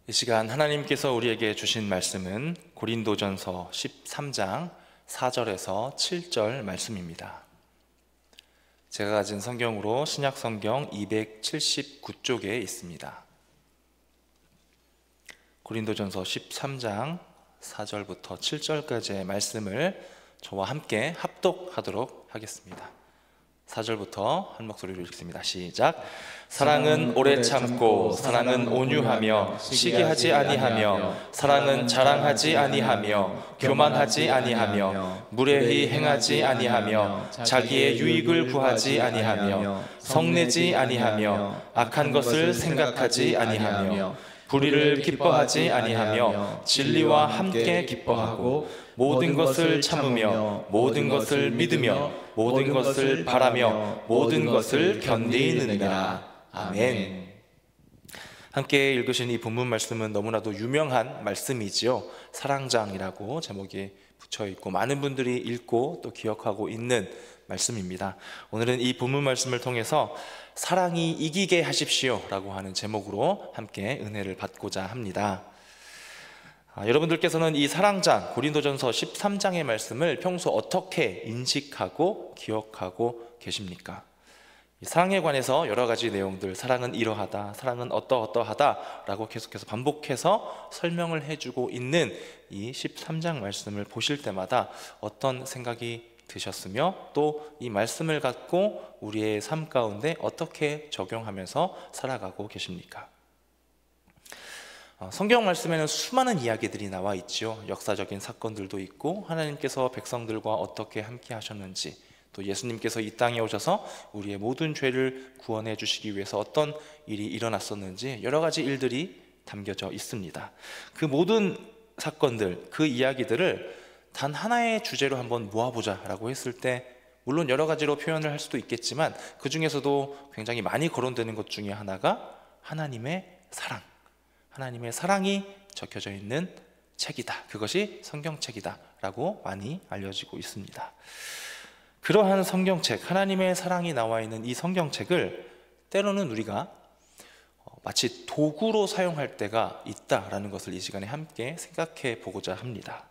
이 시간 하나님께서 우리에게 주신 말씀은 고린도전서 13장 4절에서 7절 말씀입니다. 제가 가진 성경으로 신약성경 279쪽에 있습니다. 고린도전서 13장 4절부터 7절까지의 말씀을 저와 함께 합독하도록 하겠습니다. 4절부터 한 목소리로 읽습니다. 시작. 사랑은 오래 참고, 사랑은 온유하며, 시기하지 아니하며, 사랑은 자랑하지 아니하며, 교만하지 아니하며, 무례히 행하지 아니하며, 자기의 유익을 구하지 아니하며, 성내지 아니하며, 악한 것을 생각하지 아니하며, 불의를 기뻐하지 아니하며, 진리와 함께 기뻐하고, 모든 것을 참으며, 모든 것을 믿으며, 모든 것을 바라며, 모든 것을 견디느니라. 아멘. 함께 읽으신 이 본문 말씀은 너무나도 유명한 말씀이지요. 사랑장이라고 제목이 붙여있고 많은 분들이 읽고 또 기억하고 있는 말씀입니다. 오늘은 이 본문 말씀을 통해서 사랑이 이기게 하십시오 라고 하는 제목으로 함께 은혜를 받고자 합니다. 여러분들께서는 이 사랑장, 고린도전서 13장의 말씀을 평소 어떻게 인식하고 기억하고 계십니까? 이 사랑에 관해서 여러 가지 내용들, 사랑은 이러하다, 사랑은 어떠어떠하다 라고 계속해서 반복해서 설명을 해주고 있는 이 13장 말씀을 보실 때마다 어떤 생각이 드셨으며 또 이 말씀을 갖고 우리의 삶 가운데 어떻게 적용하면서 살아가고 계십니까? 성경 말씀에는 수많은 이야기들이 나와 있죠. 역사적인 사건들도 있고 하나님께서 백성들과 어떻게 함께 하셨는지, 또 예수님께서 이 땅에 오셔서 우리의 모든 죄를 구원해 주시기 위해서 어떤 일이 일어났었는지 여러 가지 일들이 담겨져 있습니다. 그 모든 사건들, 그 이야기들을 단 하나의 주제로 한번 모아보자 라고 했을 때 물론 여러 가지로 표현을 할 수도 있겠지만 그 중에서도 굉장히 많이 거론되는 것 중에 하나가 하나님의 사랑, 하나님의 사랑이 적혀져 있는 책이다, 그것이 성경책이다 라고 많이 알려지고 있습니다. 그러한 성경책, 하나님의 사랑이 나와 있는 이 성경책을 때로는 우리가 마치 도구로 사용할 때가 있다라는 것을 이 시간에 함께 생각해 보고자 합니다.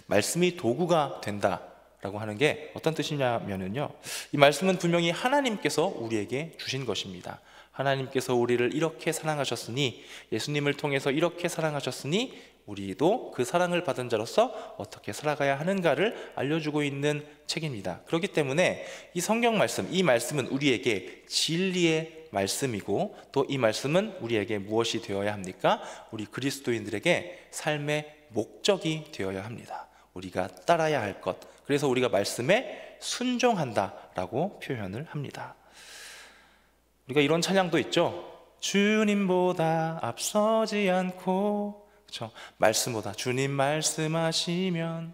말씀이 도구가 된다라고 하는 게 어떤 뜻이냐면요, 이 말씀은 분명히 하나님께서 우리에게 주신 것입니다. 하나님께서 우리를 이렇게 사랑하셨으니, 예수님을 통해서 이렇게 사랑하셨으니 우리도 그 사랑을 받은 자로서 어떻게 살아가야 하는가를 알려주고 있는 책입니다. 그렇기 때문에 이 성경 말씀, 이 말씀은 우리에게 진리의 말씀이고 또 이 말씀은 우리에게 무엇이 되어야 합니까? 우리 그리스도인들에게 삶의 목적이 되어야 합니다. 우리가 따라야 할 것, 그래서 우리가 말씀에 순종한다라고 표현을 합니다. 우리가 이런 찬양도 있죠. 주님보다 앞서지 않고, 그렇죠? 말씀보다, 주님 말씀하시면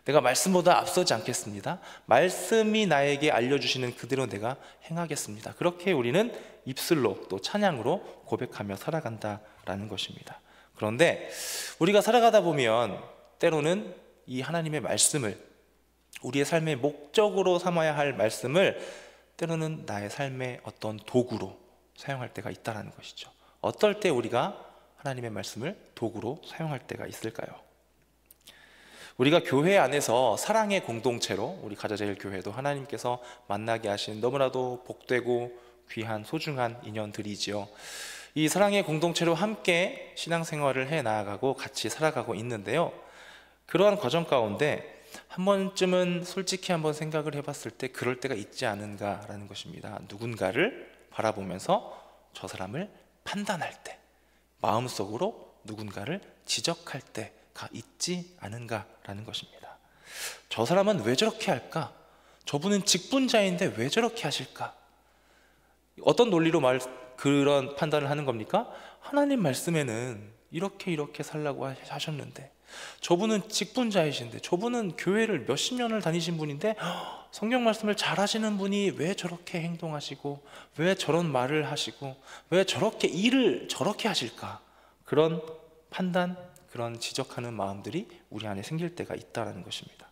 내가 말씀보다 앞서지 않겠습니다. 말씀이 나에게 알려주시는 그대로 내가 행하겠습니다. 그렇게 우리는 입술로 또 찬양으로 고백하며 살아간다라는 것입니다. 그런데 우리가 살아가다 보면 때로는 이 하나님의 말씀을, 우리의 삶의 목적으로 삼아야 할 말씀을 때로는 나의 삶의 어떤 도구로 사용할 때가 있다는 것이죠. 어떨 때 우리가 하나님의 말씀을 도구로 사용할 때가 있을까요? 우리가 교회 안에서 사랑의 공동체로, 우리 가자제일교회도 하나님께서 만나게 하신 너무나도 복되고 귀한 소중한 인연들이지요. 이 사랑의 공동체로 함께 신앙생활을 해 나아가고 같이 살아가고 있는데요, 그러한 과정 가운데 한 번쯤은 솔직히 한번 생각을 해봤을 때 그럴 때가 있지 않은가라는 것입니다. 누군가를 바라보면서 저 사람을 판단할 때, 마음속으로 누군가를 지적할 때가 있지 않은가라는 것입니다. 저 사람은 왜 저렇게 할까? 저분은 직분자인데 왜 저렇게 하실까? 어떤 논리로 그런 판단을 하는 겁니까? 하나님 말씀에는 이렇게 살라고 하셨는데, 저분은 직분자이신데, 저분은 교회를 몇십 년을 다니신 분인데 성경 말씀을 잘 하시는 분이 왜 저렇게 행동하시고 왜 저런 말을 하시고 왜 저렇게 일을 저렇게 하실까? 그런 판단, 그런 지적하는 마음들이 우리 안에 생길 때가 있다는 것입니다.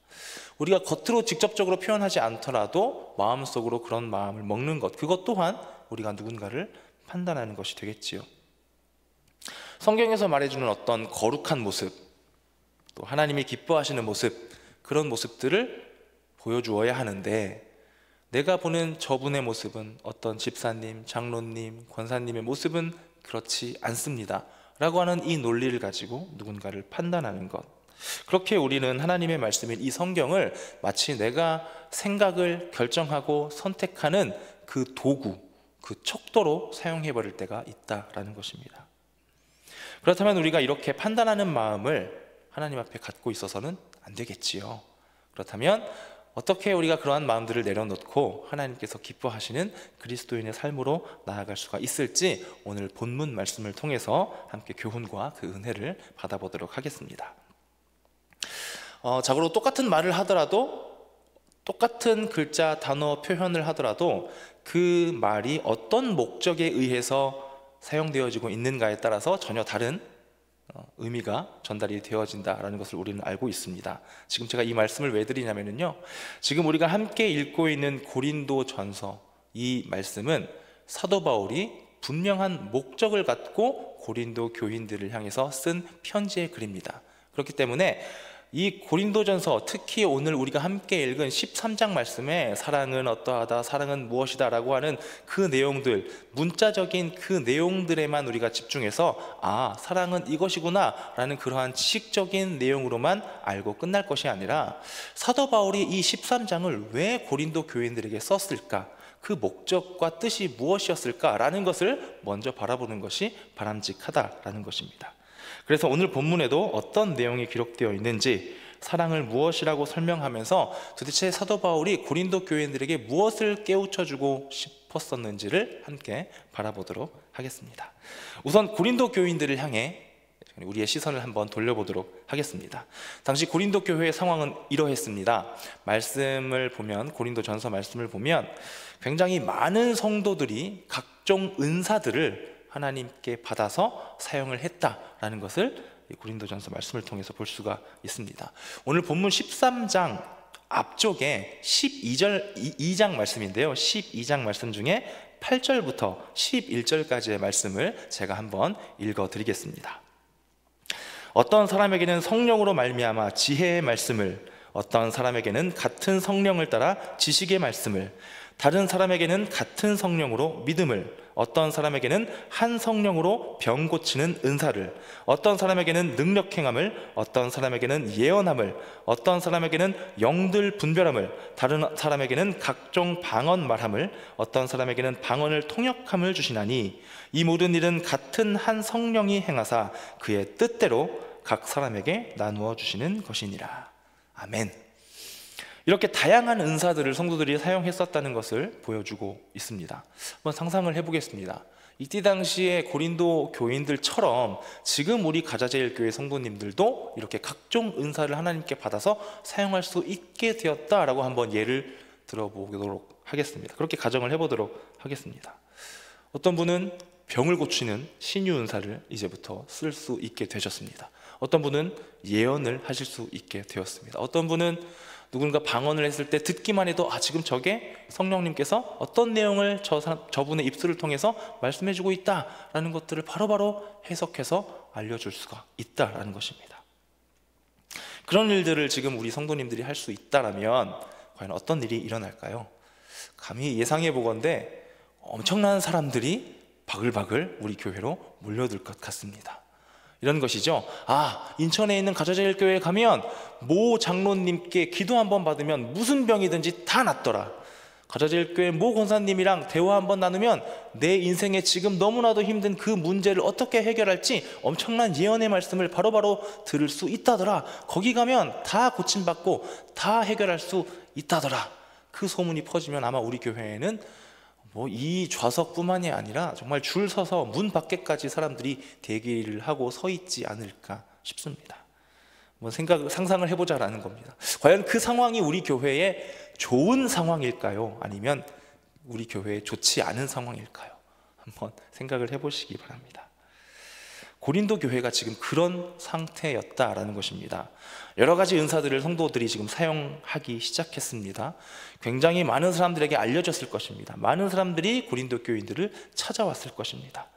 우리가 겉으로 직접적으로 표현하지 않더라도 마음속으로 그런 마음을 먹는 것, 그것 또한 우리가 누군가를 판단하는 것이 되겠지요. 성경에서 말해주는 어떤 거룩한 모습, 또 하나님이 기뻐하시는 모습, 그런 모습들을 보여주어야 하는데, 내가 보는 저분의 모습은, 어떤 집사님, 장로님, 권사님의 모습은 그렇지 않습니다 라고 하는 이 논리를 가지고 누군가를 판단하는 것, 그렇게 우리는 하나님의 말씀인 이 성경을 마치 내가 생각을 결정하고 선택하는 그 도구, 그 척도로 사용해버릴 때가 있다라는 것입니다. 그렇다면 우리가 이렇게 판단하는 마음을 하나님 앞에 갖고 있어서는 안 되겠지요. 그렇다면 어떻게 우리가 그러한 마음들을 내려놓고 하나님께서 기뻐하시는 그리스도인의 삶으로 나아갈 수가 있을지, 오늘 본문 말씀을 통해서 함께 교훈과 그 은혜를 받아보도록 하겠습니다. 자고로 똑같은 말을 하더라도, 똑같은 글자, 단어, 표현을 하더라도 그 말이 어떤 목적에 의해서 사용되어지고 있는가에 따라서 전혀 다른 의미가 전달이 되어진다라는 것을 우리는 알고 있습니다. 지금 제가 이 말씀을 왜 드리냐면요, 지금 우리가 함께 읽고 있는 고린도전서, 이 말씀은 사도 바울이 분명한 목적을 갖고 고린도 교인들을 향해서 쓴 편지의 글입니다. 그렇기 때문에 이 고린도전서, 특히 오늘 우리가 함께 읽은 13장 말씀에 사랑은 어떠하다, 사랑은 무엇이다 라고 하는 그 내용들, 문자적인 그 내용들에만 우리가 집중해서 아, 사랑은 이것이구나 라는 그러한 지식적인 내용으로만 알고 끝날 것이 아니라, 사도 바울이 이 13장을 왜 고린도 교인들에게 썼을까, 그 목적과 뜻이 무엇이었을까 라는 것을 먼저 바라보는 것이 바람직하다라는 것입니다. 그래서 오늘 본문에도 어떤 내용이 기록되어 있는지, 사랑을 무엇이라고 설명하면서 도대체 사도 바울이 고린도 교인들에게 무엇을 깨우쳐주고 싶었었는지를 함께 바라보도록 하겠습니다. 우선 고린도 교인들을 향해 우리의 시선을 한번 돌려보도록 하겠습니다. 당시 고린도 교회의 상황은 이러했습니다. 말씀을 보면, 고린도전서 말씀을 보면 굉장히 많은 성도들이 각종 은사들을 하나님께 받아서 사용을 했다라는 것을 고린도전서 말씀을 통해서 볼 수가 있습니다. 오늘 본문 13장 앞쪽에 2장 말씀인데요, 12장 말씀 중에 8절부터 11절까지의 말씀을 제가 한번 읽어드리겠습니다. 어떤 사람에게는 성령으로 말미암아 지혜의 말씀을, 어떤 사람에게는 같은 성령을 따라 지식의 말씀을, 다른 사람에게는 같은 성령으로 믿음을, 어떤 사람에게는 한 성령으로 병 고치는 은사를, 어떤 사람에게는 능력 행함을, 어떤 사람에게는 예언함을, 어떤 사람에게는 영들 분별함을, 다른 사람에게는 각종 방언 말함을, 어떤 사람에게는 방언을 통역함을 주시나니, 이 모든 일은 같은 한 성령이 행하사 그의 뜻대로 각 사람에게 나누어 주시는 것이니라. 아멘. 이렇게 다양한 은사들을 성도들이 사용했었다는 것을 보여주고 있습니다. 한번 상상을 해보겠습니다. 이때 당시에 고린도 교인들처럼 지금 우리 가자제일교회 성도님들도 이렇게 각종 은사를 하나님께 받아서 사용할 수 있게 되었다라고 한번 예를 들어보도록 하겠습니다. 그렇게 가정을 해보도록 하겠습니다. 어떤 분은 병을 고치는 신유 은사를 이제부터 쓸 수 있게 되셨습니다. 어떤 분은 예언을 하실 수 있게 되었습니다. 어떤 분은 누군가 방언을 했을 때 듣기만 해도 아, 지금 저게 성령님께서 어떤 내용을 저분의 입술을 통해서 말씀해주고 있다라는 것들을 바로바로 해석해서 알려줄 수가 있다라는 것입니다. 그런 일들을 지금 우리 성도님들이 할 수 있다라면 과연 어떤 일이 일어날까요? 감히 예상해 보건대 엄청난 사람들이 바글바글 우리 교회로 몰려들 것 같습니다. 이런 것이죠. 아, 인천에 있는 가자제일교회에 가면 모 장로님께 기도 한번 받으면 무슨 병이든지 다 낫더라. 가자제일교회 모 권사님이랑 대화 한번 나누면 내 인생에 지금 너무나도 힘든 그 문제를 어떻게 해결할지 엄청난 예언의 말씀을 바로바로 들을 수 있다더라. 거기 가면 다 고침받고 다 해결할 수 있다더라. 그 소문이 퍼지면 아마 우리 교회에는 이 좌석뿐만이 아니라 정말 줄 서서 문 밖에까지 사람들이 대기를 하고 서 있지 않을까 싶습니다. 상상을 해보자라는 겁니다. 과연 그 상황이 우리 교회에 좋은 상황일까요? 아니면 우리 교회에 좋지 않은 상황일까요? 한번 생각을 해보시기 바랍니다. 고린도 교회가 지금 그런 상태였다라는 것입니다. 여러 가지 은사들을 성도들이 지금 사용하기 시작했습니다. 굉장히 많은 사람들에게 알려졌을 것입니다. 많은 사람들이 고린도 교인들을 찾아왔을 것입니다.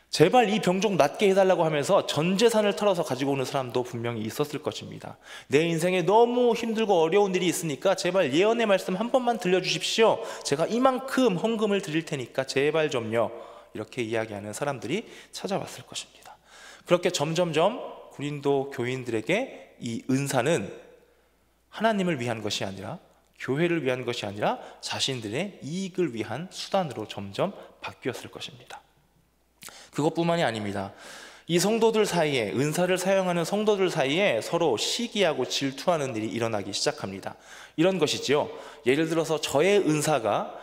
제발 이 병 좀 낫게 해달라고 하면서 전 재산을 털어서 가지고 오는 사람도 분명히 있었을 것입니다. 내 인생에 너무 힘들고 어려운 일이 있으니까 제발 예언의 말씀 한 번만 들려주십시오. 제가 이만큼 헌금을 드릴 테니까 제발 좀요. 이렇게 이야기하는 사람들이 찾아왔을 것입니다. 그렇게 점점점 고린도 교인들에게 이 은사는 하나님을 위한 것이 아니라, 교회를 위한 것이 아니라 자신들의 이익을 위한 수단으로 점점 바뀌었을 것입니다. 그것뿐만이 아닙니다. 이 성도들 사이에, 은사를 사용하는 성도들 사이에 서로 시기하고 질투하는 일이 일어나기 시작합니다. 이런 것이지요. 예를 들어서 저의 은사가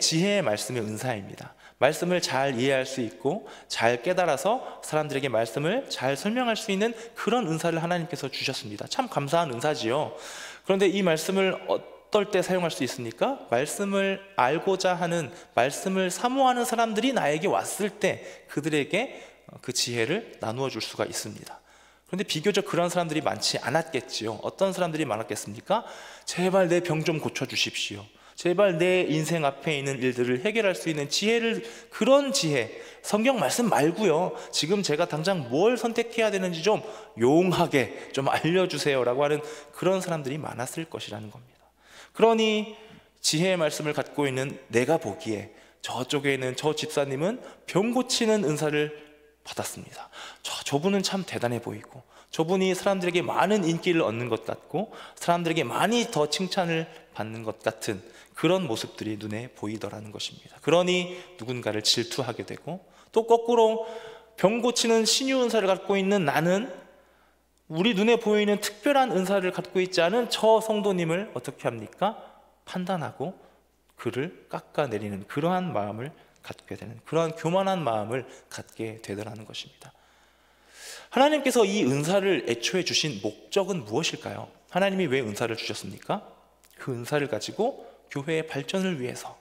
지혜의 말씀의 은사입니다. 말씀을 잘 이해할 수 있고 잘 깨달아서 사람들에게 말씀을 잘 설명할 수 있는 그런 은사를 하나님께서 주셨습니다. 참 감사한 은사지요. 그런데 이 말씀을 어떨 때 사용할 수 있습니까? 말씀을 알고자 하는, 말씀을 사모하는 사람들이 나에게 왔을 때 그들에게 그 지혜를 나누어 줄 수가 있습니다. 그런데 비교적 그런 사람들이 많지 않았겠지요. 어떤 사람들이 많았겠습니까? 제발 내 병 좀 고쳐주십시오. 제발 내 인생 앞에 있는 일들을 해결할 수 있는 지혜를, 그런 지혜, 성경 말씀 말고요, 지금 제가 당장 뭘 선택해야 되는지 좀 용하게 좀 알려주세요 라고 하는 그런 사람들이 많았을 것이라는 겁니다. 그러니 지혜의 말씀을 갖고 있는 내가 보기에 저쪽에 있는 저 집사님은 병 고치는 은사를 받았습니다. 저분은 참 대단해 보이고, 저분이 사람들에게 많은 인기를 얻는 것 같고 사람들에게 많이 더 칭찬을 받는 것 같은 그런 모습들이 눈에 보이더라는 것입니다. 그러니 누군가를 질투하게 되고, 또 거꾸로 병 고치는 신유 은사를 갖고 있는 나는 우리 눈에 보이는 특별한 은사를 갖고 있지 않은 저 성도님을 어떻게 합니까? 판단하고 그를 깎아내리는 그러한 마음을 갖게 되는, 그러한 교만한 마음을 갖게 되더라는 것입니다. 하나님께서 이 은사를 애초에 주신 목적은 무엇일까요? 하나님이 왜 은사를 주셨습니까? 그 은사를 가지고 교회의 발전을 위해서,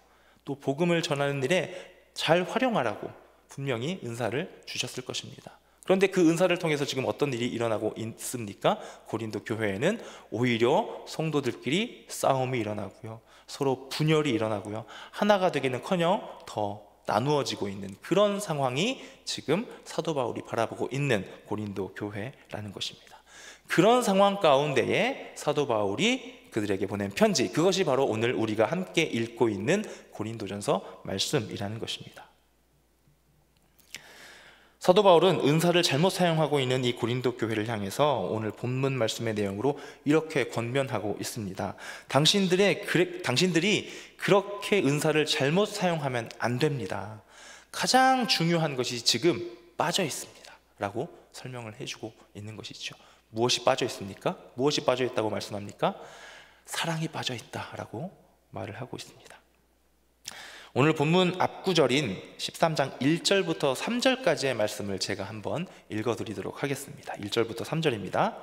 또 복음을 전하는 일에 잘 활용하라고 분명히 은사를 주셨을 것입니다. 그런데 그 은사를 통해서 지금 어떤 일이 일어나고 있습니까? 고린도 교회에는 오히려 성도들끼리 싸움이 일어나고요, 서로 분열이 일어나고요, 하나가 되기는커녕 더 나누어지고 있는 그런 상황이 지금 사도 바울이 바라보고 있는 고린도 교회라는 것입니다. 그런 상황 가운데에 사도 바울이 그들에게 보낸 편지, 그것이 바로 오늘 우리가 함께 읽고 있는 고린도전서 말씀이라는 것입니다. 사도 바울은 은사를 잘못 사용하고 있는 이 고린도 교회를 향해서 오늘 본문 말씀의 내용으로 이렇게 권면하고 있습니다. 당신들이 그렇게 은사를 잘못 사용하면 안 됩니다. 가장 중요한 것이 지금 빠져 있습니다 라고 설명을 해주고 있는 것이죠. 무엇이 빠져 있습니까? 무엇이 빠져 있다고 말씀합니까? 사랑이 빠져 있다라고 말을 하고 있습니다. 오늘 본문 앞구절인 13장 1절부터 3절까지의 말씀을 제가 한번 읽어드리도록 하겠습니다. 1절부터 3절입니다.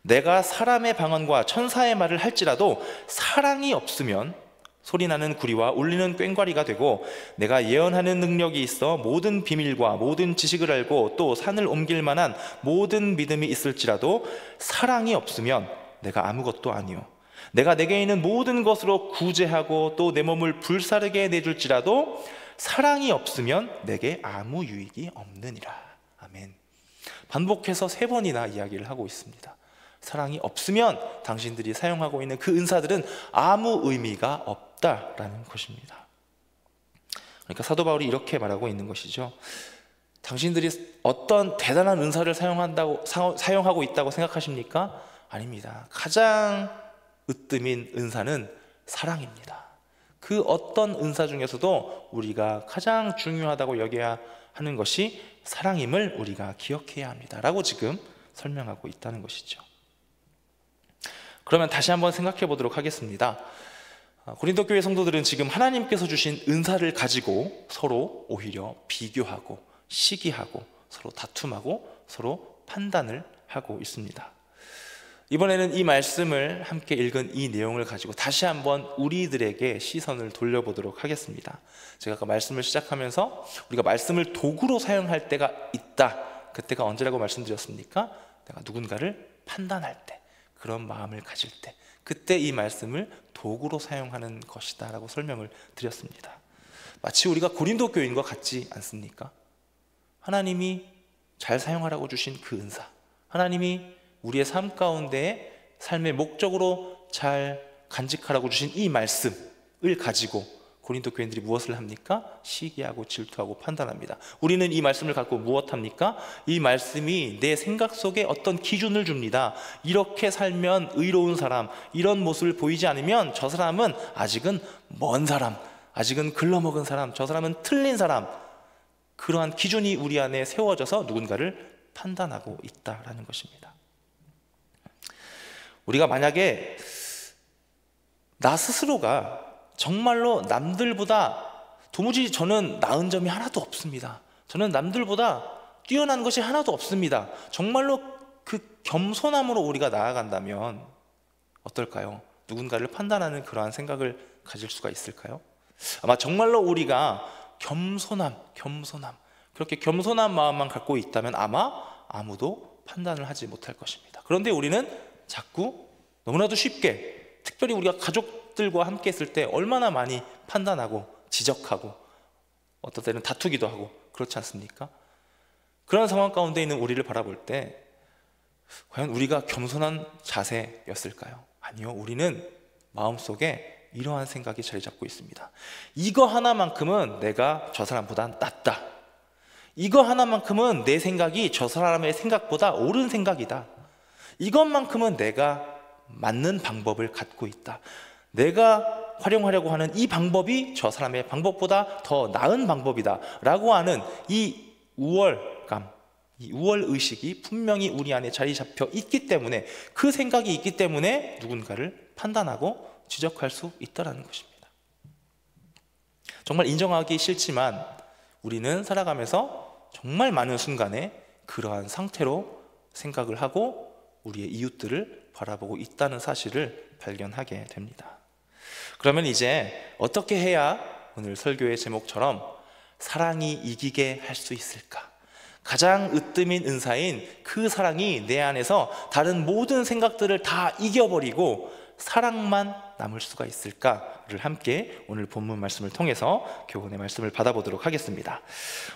내가 사람의 방언과 천사의 말을 할지라도 사랑이 없으면 소리나는 구리와 울리는 꽹과리가 되고, 내가 예언하는 능력이 있어 모든 비밀과 모든 지식을 알고 또 산을 옮길 만한 모든 믿음이 있을지라도 사랑이 없으면 내가 아무것도 아니요, 내가 내게 있는 모든 것으로 구제하고 또 내 몸을 불사르게 내줄지라도 사랑이 없으면 내게 아무 유익이 없느니라. 아멘. 반복해서 3번이나 이야기를 하고 있습니다. 사랑이 없으면 당신들이 사용하고 있는 그 은사들은 아무 의미가 없다라는 것입니다. 그러니까 사도 바울이 이렇게 말하고 있는 것이죠. 당신들이 어떤 대단한 은사를 사용하고 있다고 생각하십니까? 아닙니다. 가장 으뜸인 은사는 사랑입니다. 그 어떤 은사 중에서도 우리가 가장 중요하다고 여겨야 하는 것이 사랑임을 우리가 기억해야 합니다 라고 지금 설명하고 있다는 것이죠. 그러면 다시 한번 생각해 보도록 하겠습니다. 고린도 교회 성도들은 지금 하나님께서 주신 은사를 가지고 서로 오히려 비교하고 시기하고 서로 다툼하고 서로 판단을 하고 있습니다. 이번에는 이 말씀을 함께 읽은 이 내용을 가지고 다시 한번 우리들에게 시선을 돌려보도록 하겠습니다. 제가 아까 말씀을 시작하면서 우리가 말씀을 도구로 사용할 때가 있다, 그때가 언제라고 말씀드렸습니까? 내가 누군가를 판단할 때, 그런 마음을 가질 때, 그때 이 말씀을 도구로 사용하는 것이다 라고 설명을 드렸습니다. 마치 우리가 고린도 교인과 같지 않습니까? 하나님이 잘 사용하라고 주신 그 은사, 하나님이 우리의 삶 가운데 삶의 목적으로 잘 간직하라고 주신 이 말씀을 가지고 고린도 교인들이 무엇을 합니까? 시기하고 질투하고 판단합니다. 우리는 이 말씀을 갖고 무엇합니까? 이 말씀이 내 생각 속에 어떤 기준을 줍니다. 이렇게 살면 의로운 사람, 이런 모습을 보이지 않으면 저 사람은 아직은 먼 사람, 아직은 글러먹은 사람, 저 사람은 틀린 사람, 그러한 기준이 우리 안에 세워져서 누군가를 판단하고 있다라는 것입니다. 우리가 만약에 나 스스로가 정말로 남들보다 도무지 저는 나은 점이 하나도 없습니다, 저는 남들보다 뛰어난 것이 하나도 없습니다, 정말로 그 겸손함으로 우리가 나아간다면 어떨까요? 누군가를 판단하는 그러한 생각을 가질 수가 있을까요? 아마 정말로 우리가 겸손함, 그렇게 겸손한 마음만 갖고 있다면 아마 아무도 판단을 하지 못할 것입니다. 그런데 우리는 자꾸 너무나도 쉽게, 특별히 우리가 가족들과 함께 있을 때 얼마나 많이 판단하고 지적하고 어떤 때는 다투기도 하고 그렇지 않습니까? 그런 상황 가운데 있는 우리를 바라볼 때 과연 우리가 겸손한 자세였을까요? 아니요, 우리는 마음속에 이러한 생각이 자리 잡고 있습니다. 이거 하나만큼은 내가 저 사람보다 낫다, 이거 하나만큼은 내 생각이 저 사람의 생각보다 옳은 생각이다, 이것만큼은 내가 맞는 방법을 갖고 있다, 내가 활용하려고 하는 이 방법이 저 사람의 방법보다 더 나은 방법이다 라고 하는 이 우월감, 이 우월의식이 분명히 우리 안에 자리 잡혀 있기 때문에, 그 생각이 있기 때문에 누군가를 판단하고 지적할 수 있다는 것입니다. 정말 인정하기 싫지만 우리는 살아가면서 정말 많은 순간에 그러한 상태로 생각을 하고 우리의 이웃들을 바라보고 있다는 사실을 발견하게 됩니다. 그러면 이제 어떻게 해야 오늘 설교의 제목처럼 사랑이 이기게 할 수 있을까? 가장 으뜸인 은사인 그 사랑이 내 안에서 다른 모든 생각들을 다 이겨버리고 사랑만 남을 수가 있을까를 함께 오늘 본문 말씀을 통해서 교훈의 말씀을 받아보도록 하겠습니다.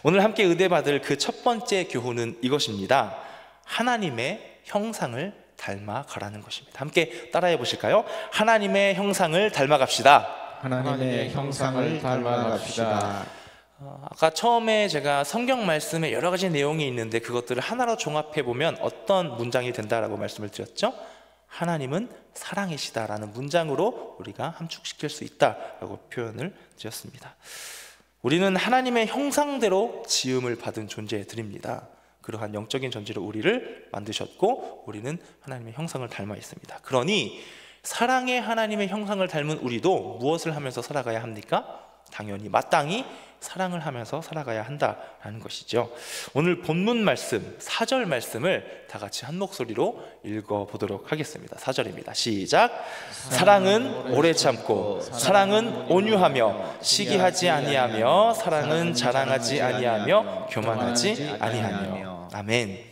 오늘 함께 의뢰받을 그 첫 번째 교훈은 이것입니다. 하나님의 형상을 닮아가라는 것입니다. 함께 따라해 보실까요? 하나님의 형상을 닮아갑시다. 하나님의 형상을 닮아갑시다. 아까 처음에 제가 성경 말씀에 여러 가지 내용이 있는데 그것들을 하나로 종합해 보면 어떤 문장이 된다라고 말씀을 드렸죠? 하나님은 사랑이시다라는 문장으로 우리가 함축시킬 수 있다라고 표현을 드렸습니다. 우리는 하나님의 형상대로 지음을 받은 존재들입니다. 그러한 영적인 존재로 우리를 만드셨고 우리는 하나님의 형상을 닮아 있습니다. 그러니 사랑의 하나님의 형상을 닮은 우리도 무엇을 하면서 살아가야 합니까? 당연히 마땅히 사랑을 하면서 살아가야 한다라는 것이죠. 오늘 본문 말씀 4절 말씀을 다 같이 한 목소리로 읽어보도록 하겠습니다. 4절입니다. 시작. 사랑은 오래 참고 사랑은 온유하며 시기하지 아니하며 사랑은 자랑하지 아니하며 교만하지 아니하며. 아멘.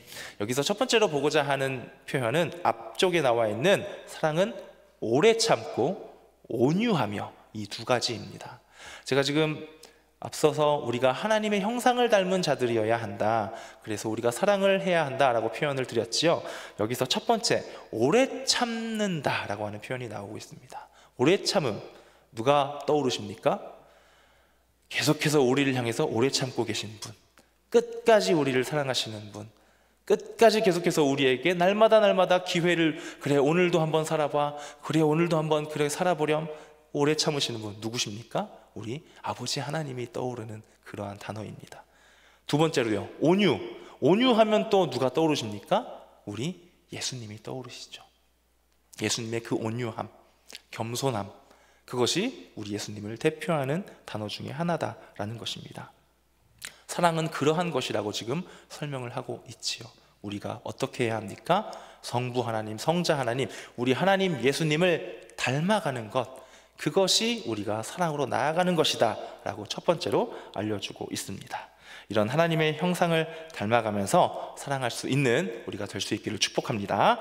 여기서 첫 번째로 보고자 하는 표현은 앞쪽에 나와 있는 사랑은 오래 참고 온유하며, 이 두 가지입니다. 제가 지금 앞서서 우리가 하나님의 형상을 닮은 자들이어야 한다, 그래서 우리가 사랑을 해야 한다라고 표현을 드렸지요. 여기서 첫 번째, 오래 참는다라고 하는 표현이 나오고 있습니다. 오래 참음, 누가 떠오르십니까? 계속해서 우리를 향해서 오래 참고 계신 분, 끝까지 우리를 사랑하시는 분, 끝까지 계속해서 우리에게 날마다 기회를, 그래 오늘도 한번 살아봐, 그래 오늘도 한번 그래 살아보렴, 오래 참으시는 분 누구십니까? 우리 아버지 하나님이 떠오르는 그러한 단어입니다. 두 번째로요, 온유. 온유하면 또 누가 떠오르십니까? 우리 예수님이 떠오르시죠. 예수님의 그 온유함, 겸손함, 그것이 우리 예수님을 대표하는 단어 중에 하나다라는 것입니다. 사랑은 그러한 것이라고 지금 설명을 하고 있지요. 우리가 어떻게 해야 합니까? 성부 하나님, 성자 하나님, 우리 하나님 예수님을 닮아가는 것, 그것이 우리가 사랑으로 나아가는 것이다 라고 첫 번째로 알려주고 있습니다. 이런 하나님의 형상을 닮아가면서 사랑할 수 있는 우리가 될 수 있기를 축복합니다.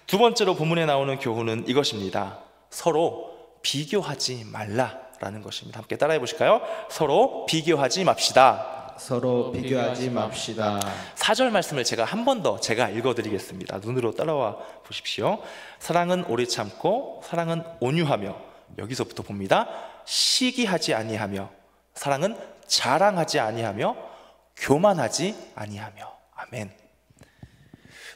두 번째로 본문에 나오는 교훈은 이것입니다. 서로 비교하지 말라라는 것입니다. 함께 따라해 보실까요? 서로 비교하지 맙시다. 서로 비교하지 맙시다. 4절 말씀을 제가 한 번 더 제가 읽어드리겠습니다. 눈으로 따라와 보십시오. 사랑은 오래 참고 사랑은 온유하며, 여기서부터 봅니다. 시기하지 아니하며, 사랑은 자랑하지 아니하며 교만하지 아니하며. 아멘.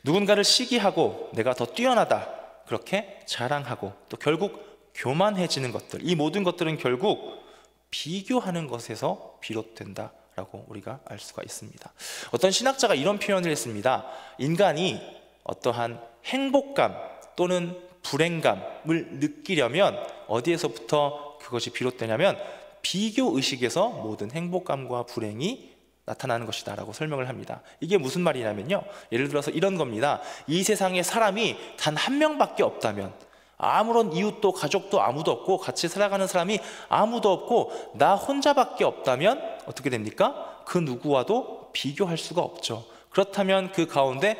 누군가를 시기하고 내가 더 뛰어나다 그렇게 자랑하고 또 결국 교만해지는 것들, 이 모든 것들은 결국 비교하는 것에서 비롯된다라고 우리가 알 수가 있습니다. 어떤 신학자가 이런 표현을 했습니다. 인간이 어떠한 행복감 또는 불행감을 느끼려면 어디에서부터 그것이 비롯되냐면 비교 의식에서 모든 행복감과 불행이 나타나는 것이다 라고 설명을 합니다. 이게 무슨 말이냐면요, 예를 들어서 이런 겁니다. 이 세상에 사람이 단 한 명밖에 없다면, 아무런 이웃도 가족도 아무도 없고 같이 살아가는 사람이 아무도 없고 나 혼자밖에 없다면 어떻게 됩니까? 그 누구와도 비교할 수가 없죠. 그렇다면 그 가운데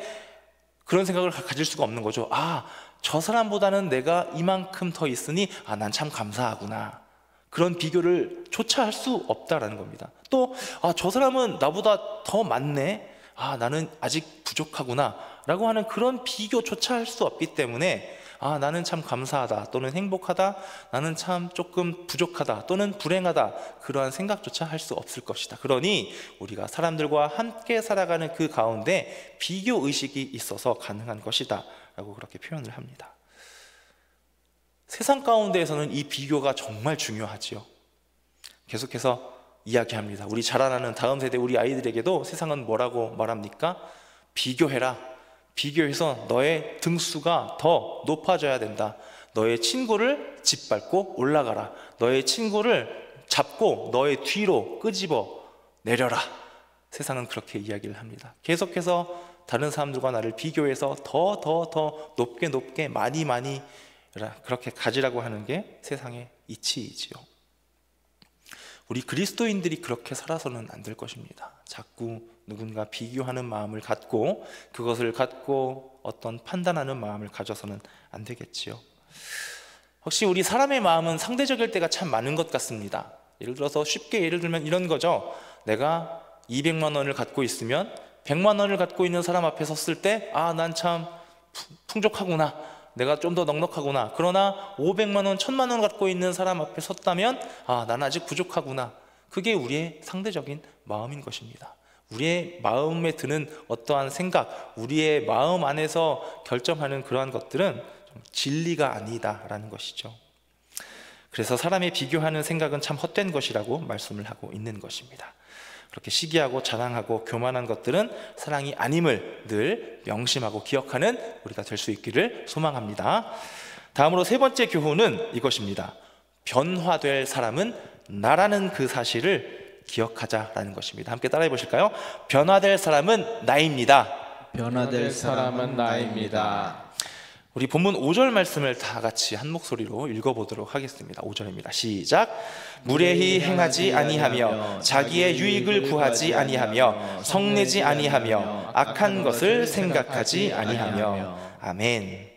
그런 생각을 가질 수가 없는 거죠. 저 사람보다는 내가 이만큼 더 있으니 난 참 감사하구나. 그런 비교를 조차 할 수 없다라는 겁니다. 또 저 사람은 나보다 더 많네, 나는 아직 부족하구나 라고 하는 그런 비교조차 할 수 없기 때문에 나는 참 감사하다 또는 행복하다, 나는 참 조금 부족하다 또는 불행하다, 그러한 생각조차 할 수 없을 것이다. 그러니 우리가 사람들과 함께 살아가는 그 가운데 비교의식이 있어서 가능한 것이다 라고 그렇게 표현을 합니다. 세상 가운데에서는 이 비교가 정말 중요하지요. 계속해서 이야기합니다. 우리 자라나는 다음 세대 우리 아이들에게도 세상은 뭐라고 말합니까? 비교해라. 비교해서 너의 등수가 더 높아져야 된다. 너의 친구를 짓밟고 올라가라. 너의 친구를 잡고 너의 뒤로 끄집어 내려라. 세상은 그렇게 이야기를 합니다. 계속해서 다른 사람들과 나를 비교해서 더 높게 많이 그렇게 가지라고 하는 게 세상의 이치이지요. 우리 그리스도인들이 그렇게 살아서는 안 될 것입니다. 자꾸 누군가 비교하는 마음을 갖고 그것을 갖고 어떤 판단하는 마음을 가져서는 안 되겠지요. 혹시 우리 사람의 마음은 상대적일 때가 참 많은 것 같습니다. 예를 들어서 쉽게 예를 들면 이런 거죠. 내가 200만 원을 갖고 있으면 100만 원을 갖고 있는 사람 앞에 섰을 때 난 참 풍족하구나, 내가 좀 더 넉넉하구나. 그러나 500만 원, 1000만 원 갖고 있는 사람 앞에 섰다면 난 아직 부족하구나. 그게 우리의 상대적인 마음인 것입니다. 우리의 마음에 드는 어떠한 생각, 우리의 마음 안에서 결정하는 그러한 것들은 좀 진리가 아니다라는 것이죠. 그래서 사람의 비교하는 생각은 참 헛된 것이라고 말씀을 하고 있는 것입니다. 그렇게 시기하고 자랑하고 교만한 것들은 사랑이 아님을 늘 명심하고 기억하는 우리가 될 수 있기를 소망합니다. 다음으로 세 번째 교훈은 이것입니다. 변화될 사람은 나라는 그 사실을 기억하자라는 것입니다. 함께 따라해 보실까요? 변화될 사람은 나입니다. 변화될 사람은 나입니다. 우리 본문 5절 말씀을 다 같이 한 목소리로 읽어보도록 하겠습니다. 5절입니다. 시작. 무례히 행하지 아니하며 자기의 유익을 구하지 아니하며 성내지 아니하며 악한 것을 생각하지 아니하며. 아멘.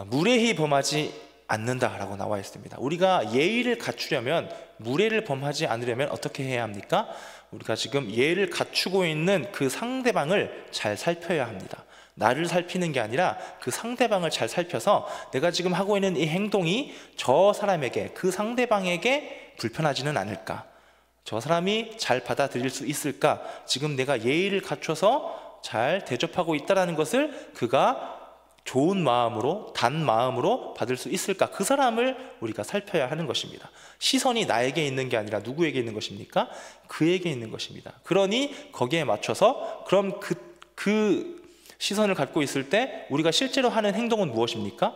무례히 범하지 않는다라고 나와 있습니다. 우리가 예의를 갖추려면, 무례를 범하지 않으려면 어떻게 해야 합니까? 우리가 지금 예의를 갖추고 있는 그 상대방을 잘 살펴야 합니다. 나를 살피는 게 아니라 그 상대방을 잘 살펴서 내가 지금 하고 있는 이 행동이 저 사람에게, 그 상대방에게 불편하지는 않을까, 저 사람이 잘 받아들일 수 있을까, 지금 내가 예의를 갖춰서 잘 대접하고 있다는 것을 그가 좋은 마음으로, 단 마음으로 받을 수 있을까, 그 사람을 우리가 살펴야 하는 것입니다. 시선이 나에게 있는 게 아니라 누구에게 있는 것입니까? 그에게 있는 것입니다. 그러니 거기에 맞춰서 그럼 그 시선을 갖고 있을 때 우리가 실제로 하는 행동은 무엇입니까?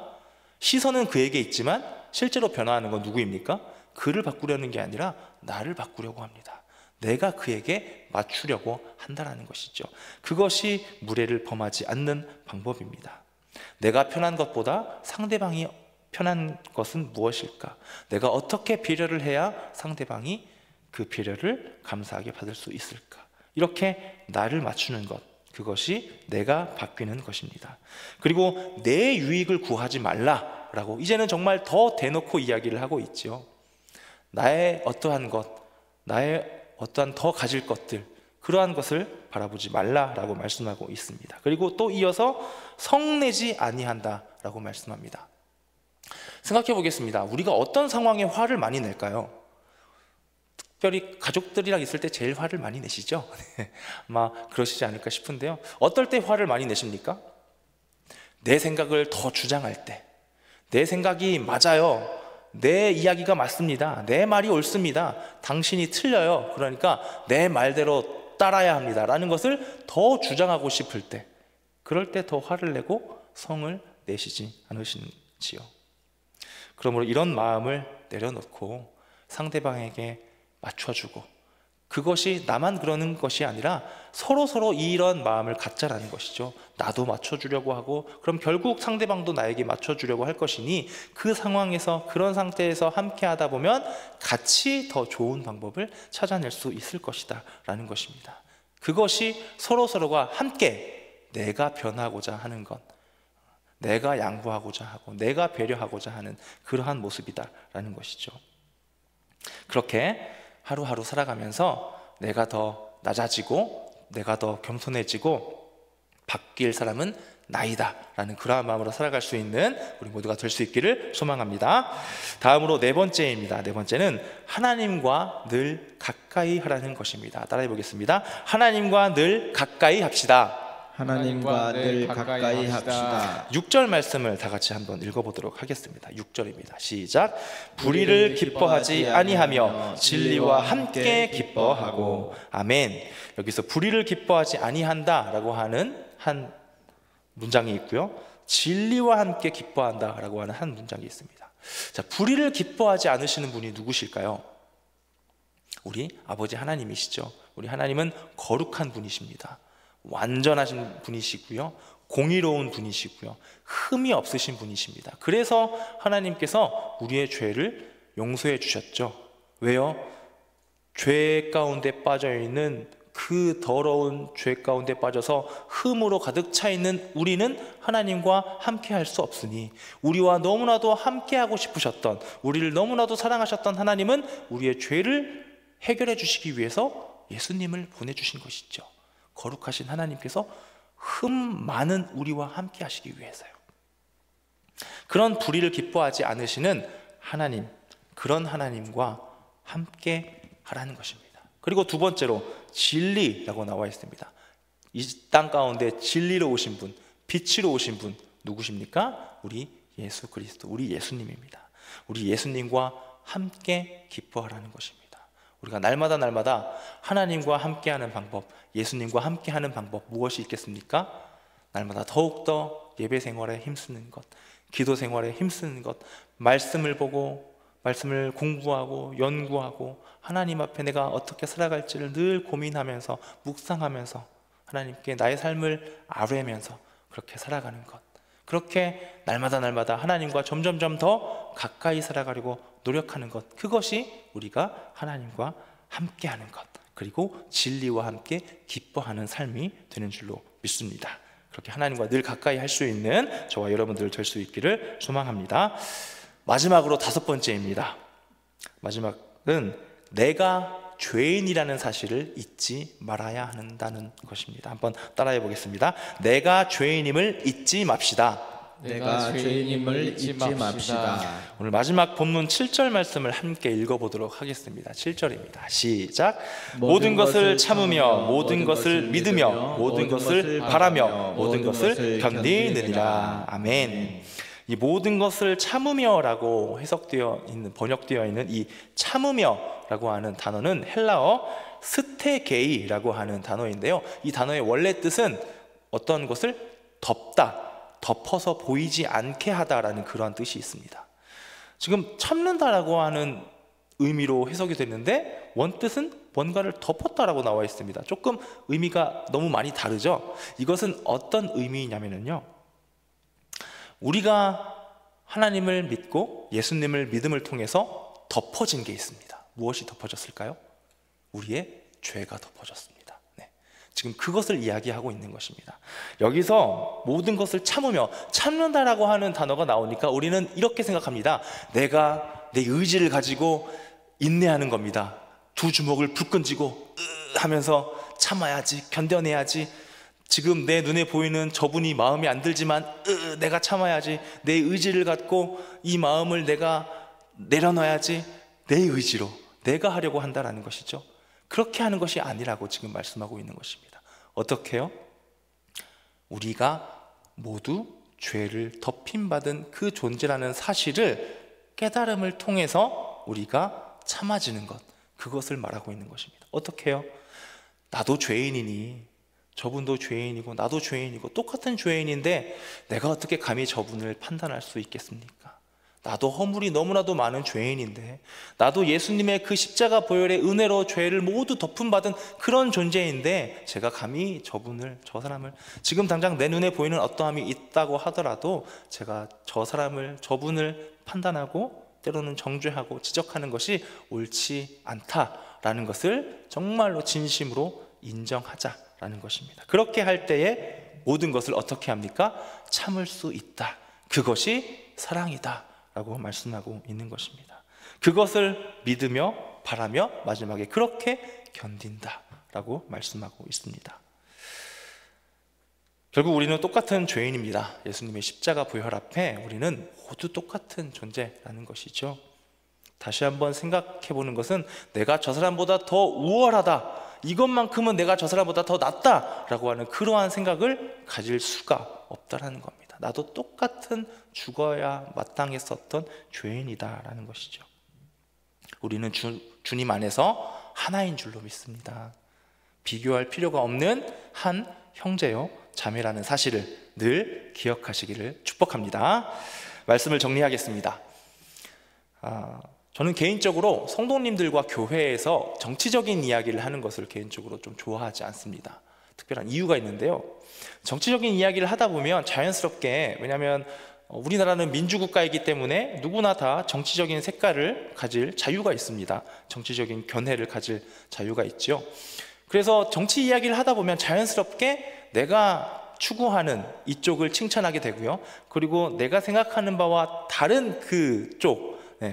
시선은 그에게 있지만 실제로 변화하는 건 누구입니까? 그를 바꾸려는 게 아니라 나를 바꾸려고 합니다. 내가 그에게 맞추려고 한다는 것이죠. 그것이 무례를 범하지 않는 방법입니다. 내가 편한 것보다 상대방이 편한 것은 무엇일까? 내가 어떻게 배려를 해야 상대방이 그 배려를 감사하게 받을 수 있을까? 이렇게 나를 맞추는 것, 그것이 내가 바뀌는 것입니다. 그리고 내 유익을 구하지 말라라고 이제는 정말 더 대놓고 이야기를 하고 있죠. 나의 어떠한 것, 나의 어떠한 더 가질 것들, 그러한 것을 바라보지 말라라고 말씀하고 있습니다. 그리고 또 이어서 성내지 아니한다라고 말씀합니다. 생각해 보겠습니다. 우리가 어떤 상황에 화를 많이 낼까요? 특별히 가족들이랑 있을 때 제일 화를 많이 내시죠? 아마 그러시지 않을까 싶은데요. 어떨 때 화를 많이 내십니까? 내 생각을 더 주장할 때, 내 생각이 맞아요, 내 이야기가 맞습니다, 내 말이 옳습니다, 당신이 틀려요, 그러니까 내 말대로 따라야 합니다 라는 것을 더 주장하고 싶을 때, 그럴 때 더 화를 내고 성을 내시지 않으시는지요? 그러므로 이런 마음을 내려놓고 상대방에게 맞춰주고, 그것이 나만 그러는 것이 아니라 서로 이런 마음을 갖자라는 것이죠. 나도 맞춰주려고 하고, 그럼 결국 상대방도 나에게 맞춰주려고 할 것이니, 그 상황에서, 그런 상태에서 함께 하다 보면 같이 더 좋은 방법을 찾아낼 수 있을 것이다 라는 것입니다. 그것이 서로가 함께 내가 변하고자 하는 것, 내가 양보하고자 하고 내가 배려하고자 하는 그러한 모습이다 라는 것이죠. 그렇게 하루하루 살아가면서 내가 더 낮아지고 내가 더 겸손해지고 바뀔 사람은 나이다 라는 그러한 마음으로 살아갈 수 있는 우리 모두가 될 수 있기를 소망합니다. 다음으로 네 번째입니다. 네 번째는 하나님과 늘 가까이 하라는 것입니다. 따라해 보겠습니다. 하나님과 늘 가까이 합시다. 하나님과 늘 가까이 합시다. 6절 말씀을 다 같이 한번 읽어보도록 하겠습니다. 6절입니다. 시작. 불의를 기뻐하지 아니하며 진리와 함께 기뻐하고. 아멘. 여기서 불의를 기뻐하지 아니한다 라고 하는 한 문장이 있고요, 진리와 함께 기뻐한다 라고 하는 한 문장이 있습니다. 자, 불의를 기뻐하지 않으시는 분이 누구실까요? 우리 아버지 하나님이시죠. 우리 하나님은 거룩한 분이십니다. 완전하신 분이시고요, 공의로운 분이시고요, 흠이 없으신 분이십니다. 그래서 하나님께서 우리의 죄를 용서해 주셨죠. 왜요? 죄 가운데 빠져 있는 그 더러운 죄 가운데 빠져서 흠으로 가득 차 있는 우리는 하나님과 함께 할 수 없으니, 우리와 너무나도 함께 하고 싶으셨던, 우리를 너무나도 사랑하셨던 하나님은 우리의 죄를 해결해 주시기 위해서 예수님을 보내주신 것이죠. 거룩하신 하나님께서 흠 많은 우리와 함께 하시기 위해서요. 그런 불의를 기뻐하지 않으시는 하나님, 그런 하나님과 함께 하라는 것입니다. 그리고 두 번째로 진리라고 나와 있습니다. 이 땅 가운데 진리로 오신 분, 빛으로 오신 분 누구십니까? 우리 예수 그리스도, 우리 예수님입니다. 우리 예수님과 함께 기뻐하라는 것입니다. 우리가 날마다 하나님과 함께하는 방법, 예수님과 함께하는 방법 무엇이 있겠습니까? 날마다 더욱더 예배 생활에 힘쓰는 것, 기도 생활에 힘쓰는 것, 말씀을 보고 말씀을 공부하고 연구하고 하나님 앞에 내가 어떻게 살아갈지를 늘 고민하면서 묵상하면서 하나님께 나의 삶을 아뢰면서 그렇게 살아가는 것, 그렇게 날마다 하나님과 점점 더 가까이 살아가려고 노력하는 것, 그것이 우리가 하나님과 함께하는 것, 그리고 진리와 함께 기뻐하는 삶이 되는 줄로 믿습니다. 그렇게 하나님과 늘 가까이 할 수 있는 저와 여러분들 될 수 있기를 소망합니다. 마지막으로 다섯 번째입니다. 마지막은 내가 죄인이라는 사실을 잊지 말아야 한다는 것입니다. 한번 따라해 보겠습니다. 내가 죄인임을 잊지 맙시다. 내가 죄인임을 잊지 맙시다. 오늘 마지막 본문 7절 말씀을 함께 읽어보도록 하겠습니다. 7절입니다. 시작. 모든 것을 참으며 모든 것을 믿으며 모든 것을 바라며 모든 것을 견디느니라. 아멘. 이 모든 것을 참으며라고 해석되어 있는, 번역되어 있는 이 참으며라고 하는 단어는 헬라어 스테게이라고 하는 단어인데요, 이 단어의 원래 뜻은 어떤 것을 덮다, 덮어서 보이지 않게 하다라는 그러한 뜻이 있습니다. 지금 참는다라고 하는 의미로 해석이 됐는데 원뜻은 뭔가를 덮었다라고 나와 있습니다. 조금 의미가 너무 많이 다르죠. 이것은 어떤 의미냐면요, 우리가 하나님을 믿고 예수님을 믿음을 통해서 덮어진 게 있습니다. 무엇이 덮어졌을까요? 우리의 죄가 덮어졌습니다. 네. 지금 그것을 이야기하고 있는 것입니다. 여기서 모든 것을 참으며, 참는다라고 하는 단어가 나오니까 우리는 이렇게 생각합니다. 내가 내 의지를 가지고 인내하는 겁니다. 두 주먹을 불끈 쥐고 하면서 참아야지, 견뎌내야지, 지금 내 눈에 보이는 저분이 마음에 안 들지만 내가 참아야지, 내 의지를 갖고 이 마음을 내가 내려놔야지, 내 의지로 내가 하려고 한다라는 것이죠. 그렇게 하는 것이 아니라고 지금 말씀하고 있는 것입니다. 어떻게 해요? 우리가 모두 죄를 덮임받은 그 존재라는 사실을 깨달음을 통해서 우리가 참아지는 것, 그것을 말하고 있는 것입니다. 어떻게 해요? 나도 죄인이니, 저분도 죄인이고 나도 죄인이고 똑같은 죄인인데 내가 어떻게 감히 저분을 판단할 수 있겠습니까? 나도 허물이 너무나도 많은 죄인인데, 나도 예수님의 그 십자가 보혈의 은혜로 죄를 모두 덮음받은 그런 존재인데, 제가 감히 저분을, 저 사람을, 지금 당장 내 눈에 보이는 어떠함이 있다고 하더라도 제가 저 사람을, 저분을 판단하고 때로는 정죄하고 지적하는 것이 옳지 않다라는 것을 정말로 진심으로 인정하자라는 것입니다. 그렇게 할 때에 모든 것을 어떻게 합니까? 참을 수 있다. 그것이 사랑이다 라고 말씀하고 있는 것입니다. 그것을 믿으며 바라며 마지막에 그렇게 견딘다 라고 말씀하고 있습니다. 결국 우리는 똑같은 죄인입니다. 예수님의 십자가 보혈 앞에 우리는 모두 똑같은 존재라는 것이죠. 다시 한번 생각해 보는 것은 내가 저 사람보다 더 우월하다, 이것만큼은 내가 저 사람보다 더 낫다 라고 하는 그러한 생각을 가질 수가 없다라는 겁니다. 나도 똑같은 죽어야 마땅했었던 죄인이다 라는 것이죠. 우리는 주님 안에서 하나인 줄로 믿습니다. 비교할 필요가 없는 한 형제요 자매라는 사실을 늘 기억하시기를 축복합니다. 말씀을 정리하겠습니다. 저는 개인적으로 성도님들과 교회에서 정치적인 이야기를 하는 것을 개인적으로 좀 좋아하지 않습니다. 특별한 이유가 있는데요, 정치적인 이야기를 하다 보면 자연스럽게, 왜냐하면 우리나라는 민주국가이기 때문에 누구나 다 정치적인 색깔을 가질 자유가 있습니다. 정치적인 견해를 가질 자유가 있죠. 그래서 정치 이야기를 하다 보면 자연스럽게 내가 추구하는 이쪽을 칭찬하게 되고요, 그리고 내가 생각하는 바와 다른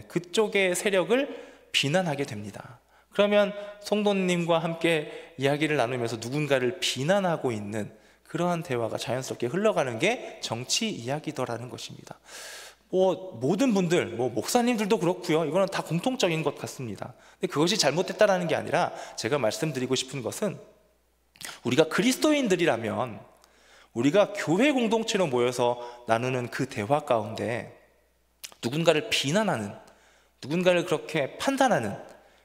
그쪽의 세력을 비난하게 됩니다. 그러면 성도님과 함께 이야기를 나누면서 누군가를 비난하고 있는 그러한 대화가 자연스럽게 흘러가는 게 정치 이야기더라는 것입니다. 모든 분들, 목사님들도 그렇고요, 이거는 다 공통적인 것 같습니다. 근데 그것이 잘못됐다라는 게 아니라, 제가 말씀드리고 싶은 것은 우리가 그리스도인들이라면 우리가 교회 공동체로 모여서 나누는 그 대화 가운데 누군가를 비난하는, 누군가를 그렇게 판단하는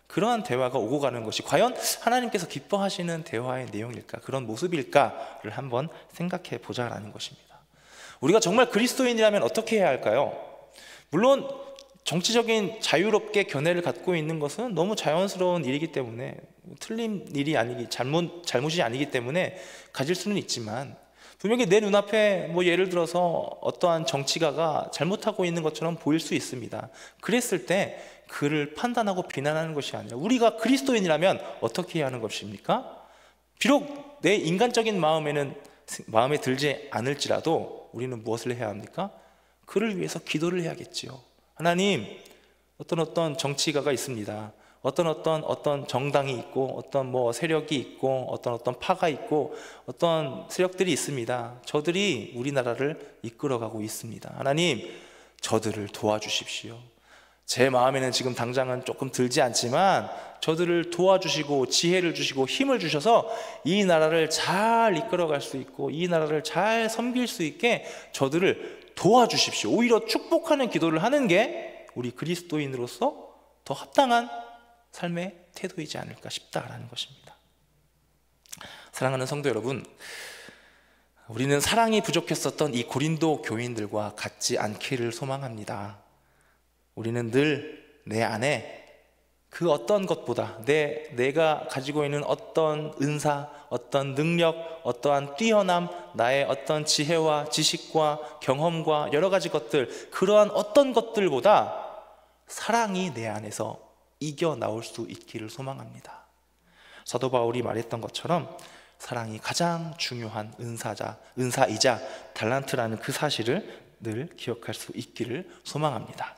그러한 대화가 오고 가는 것이 과연 하나님께서 기뻐하시는 대화의 내용일까, 그런 모습일까를 한번 생각해 보자라는 것입니다. 우리가 정말 그리스도인이라면 어떻게 해야 할까요? 물론 정치적인 자유롭게 견해를 갖고 있는 것은 너무 자연스러운 일이기 때문에, 틀린 일이 아니기, 잘못이 아니기 때문에 가질 수는 있지만, 분명히 내 눈앞에 예를 들어서 어떠한 정치가가 잘못하고 있는 것처럼 보일 수 있습니다. 그랬을 때 그를 판단하고 비난하는 것이 아니라, 우리가 그리스도인이라면 어떻게 해야 하는 것입니까? 비록 내 인간적인 마음에 들지 않을지라도 우리는 무엇을 해야 합니까? 그를 위해서 기도를 해야겠지요. 하나님, 어떤 정치가가 있습니다. 어떤 정당이 있고, 어떤 세력이 있고, 어떤 파가 있고, 어떤 세력들이 있습니다. 저들이 우리나라를 이끌어가고 있습니다. 하나님, 저들을 도와주십시오. 제 마음에는 지금 당장은 조금 들지 않지만 저들을 도와주시고 지혜를 주시고 힘을 주셔서 이 나라를 잘 이끌어갈 수 있고, 이 나라를 잘 섬길 수 있게 저들을 도와주십시오. 오히려 축복하는 기도를 하는 게 우리 그리스도인으로서 더 합당한 삶의 태도이지 않을까 싶다라는 것입니다. 사랑하는 성도 여러분, 우리는 사랑이 부족했었던 이 고린도 교인들과 같지 않기를 소망합니다. 우리는 늘 내 안에 그 어떤 것보다 내가 가지고 있는 어떤 은사, 어떤 능력, 어떠한 뛰어남, 나의 어떤 지혜와 지식과 경험과 여러 가지 것들, 그러한 어떤 것들보다 사랑이 내 안에서 이겨 나올 수 있기를 소망합니다. 사도 바울이 말했던 것처럼 사랑이 가장 중요한 은사이자 달란트라는 그 사실을 늘 기억할 수 있기를 소망합니다.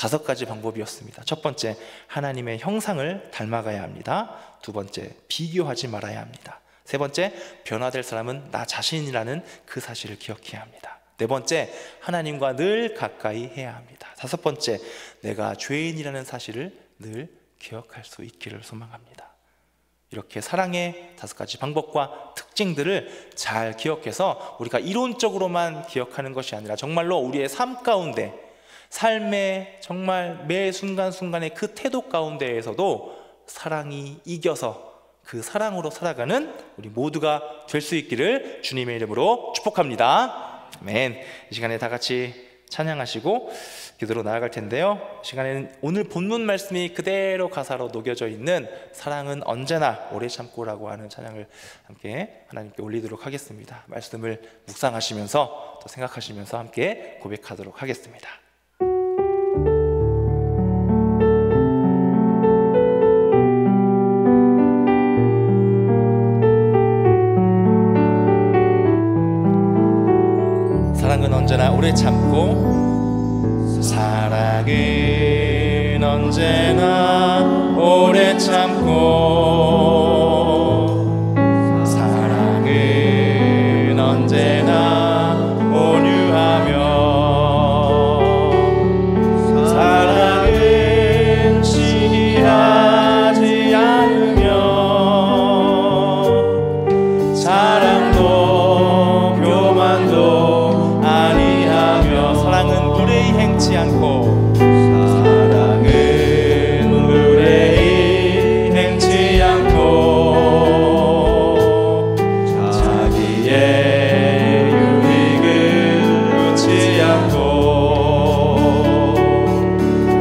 5가지 방법이었습니다. 첫 번째, 하나님의 형상을 닮아가야 합니다. 두 번째, 비교하지 말아야 합니다. 세 번째, 변화될 사람은 나 자신이라는 그 사실을 기억해야 합니다. 네 번째, 하나님과 늘 가까이 해야 합니다. 다섯 번째, 내가 죄인이라는 사실을 늘 기억할 수 있기를 소망합니다. 이렇게 사랑의 5가지 방법과 특징들을 잘 기억해서 우리가 이론적으로만 기억하는 것이 아니라 정말로 우리의 삶 가운데, 삶의 정말 매 순간순간의 그 태도 가운데에서도 사랑이 이겨서 그 사랑으로 살아가는 우리 모두가 될 수 있기를 주님의 이름으로 축복합니다. 아멘. 이 시간에 다 같이 찬양하시고 기도로 나아갈 텐데요, 이 시간에는 오늘 본문 말씀이 그대로 가사로 녹여져 있는 사랑은 언제나 오래 참고라고 하는 찬양을 함께 하나님께 올리도록 하겠습니다. 말씀을 묵상하시면서 또 생각하시면서 함께 고백하도록 하겠습니다. 사랑은 언제나 오래 참고, 사랑은 언제나 오래 참고, 사랑은 언제나 온유하며, 사랑은 시기하지 않으며, 사랑도 교만도 아니하며, 사랑은 무례히 행치 않고, 사랑은 무례히 행치 않고, 자기의 유익을 놓지 않고,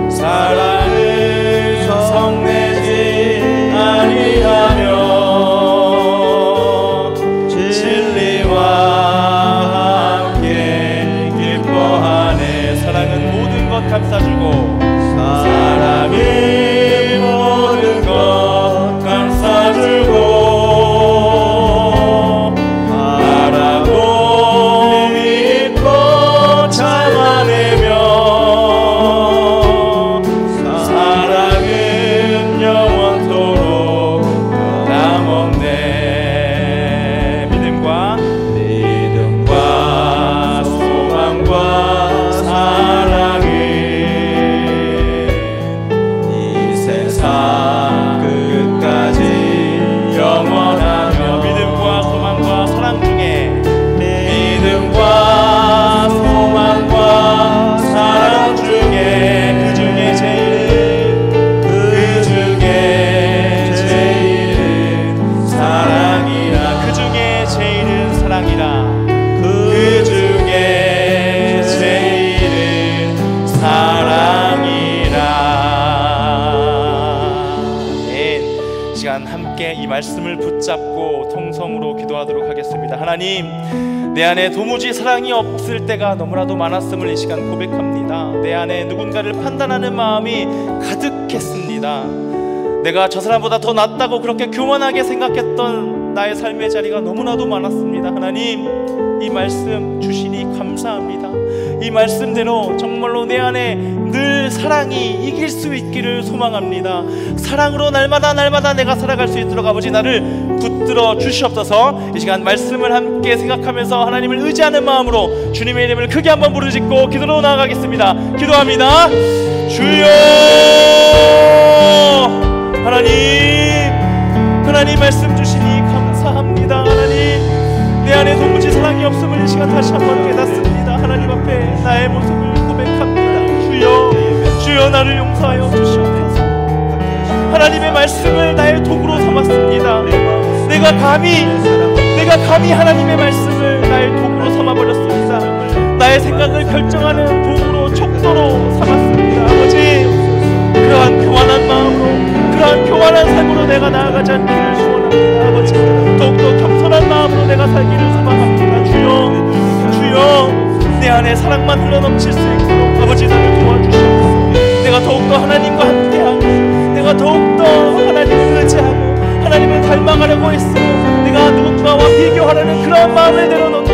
사랑은 성내지 아니하며, 진리와 함께 기뻐하네. 사랑은 모든 것 감싸주고, 사랑은 모든 것 감싸주고, 바라고 믿고 참아내며, 사랑은 영원토록 변함없네. 믿음과 소망과 사랑은 이 세상 끝까지 영원하며, 믿음과 소망과 사랑 중에, 믿음과 소망과 사랑 중에 그 중에 제일은 사랑이라. 그 중에 제일은 사랑이라. 그 중에 제일은 사랑이라. 아멘. 시간 함께 이 말씀을 붙잡고 통성으로 기도하도록 하겠습니다. 하나님, 내 안에 도무지 사랑이 없을 때가 너무나도 많았음을 이 시간 고백합니다. 내 안에 누군가를 판단하는 마음이 가득했습니다. 내가 저 사람보다 더 낫다고 그렇게 교만하게 생각했던 나의 삶의 자리가 너무나도 많았습니다. 하나님, 이 말씀 주시니 감사합니다. 이 말씀대로 정말로 내 안에 늘 사랑이 이길 수 있기를 소망합니다. 사랑으로 날마다 내가 살아갈 수 있도록 아버지 나를 붙들어 주시옵소서. 이 시간 말씀을 함께 생각하면서 하나님을 의지하는 마음으로 주님의 이름을 크게 한번 부르짖고 기도로 나아가겠습니다. 기도합니다. 주여, 하나님 말씀 주시니 감사합니다. 하나님, 내 안에 도무지 사랑이 없음을 이 시간 다시 한번 깨닫습니다. 하나님 앞에 나의 모습을 고백합니다. 주여 나를 용서하여 주시옵소서. 하나님의 말씀을 나의 도구로 삼았습니다. 내가 감히 하나님의 말씀을 나의 도구로 삼아버렸습니다. 나의 생각을 결정하는 도구로, 촉도로 삼았습니다. 아버지, 그러한 교만한 마음으로, 그러한 교만한 삶으로 내가 나아가지 않기를 소원합니다. 아버지, 더욱더 겸손한 마음으로 내가 살기를 소망합니다. 주여, 내 안에 사랑만 흘러넘칠 수 있도록 아버지 나를 도와주시옵소서. 내가 더욱더 하나님과 함께하고, 내가 더욱더 하나님을 의지하고 하나님을 닮아가려고 했으며, 내가 누군가와 비교하려는 그러한 마음을 내려놓고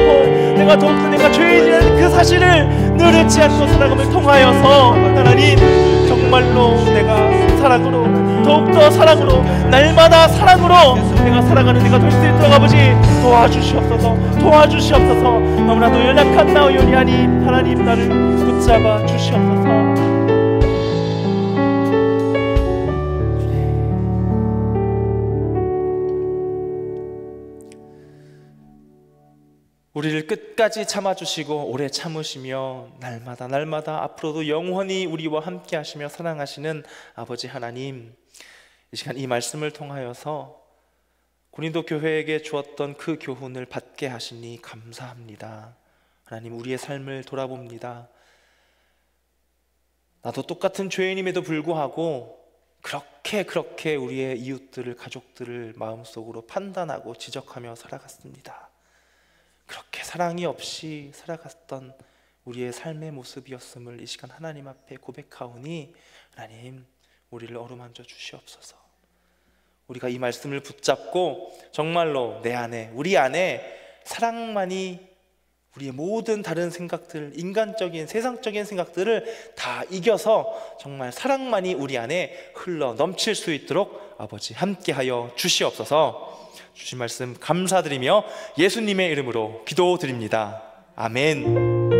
내가 더욱더 내가 죄인이라는 그 사실을 늘 잊지 않고 살아감을 통하여서 하나님 정말로 내가 사랑으로 더욱더 사랑으로 날마다 사랑으로 내가 살아가는 내가 될 수 있도록 아버지 도와주시옵소서. 너무나도 연약한 나오오니 하나님 나를 붙잡아 주시옵소서. 우리를 끝까지 참아주시고 오래 참으시며 날마다 앞으로도 영원히 우리와 함께 하시며 사랑하시는 아버지 하나님, 이 시간 이 말씀을 통하여서 고린도 교회에게 주었던 그 교훈을 받게 하시니 감사합니다. 하나님, 우리의 삶을 돌아봅니다. 나도 똑같은 죄인임에도 불구하고 그렇게 우리의 이웃들을, 가족들을 마음속으로 판단하고 지적하며 살아갔습니다. 그렇게 사랑이 없이 살아갔던 우리의 삶의 모습이었음을 이 시간 하나님 앞에 고백하오니 하나님, 우리를 어루만져 주시옵소서. 우리가 이 말씀을 붙잡고 정말로 내 안에, 우리 안에 사랑만이 우리의 모든 다른 생각들, 인간적인 세상적인 생각들을 다 이겨서 정말 사랑만이 우리 안에 흘러 넘칠 수 있도록 아버지 함께하여 주시옵소서. 주신 말씀 감사드리며 예수님의 이름으로 기도드립니다. 아멘.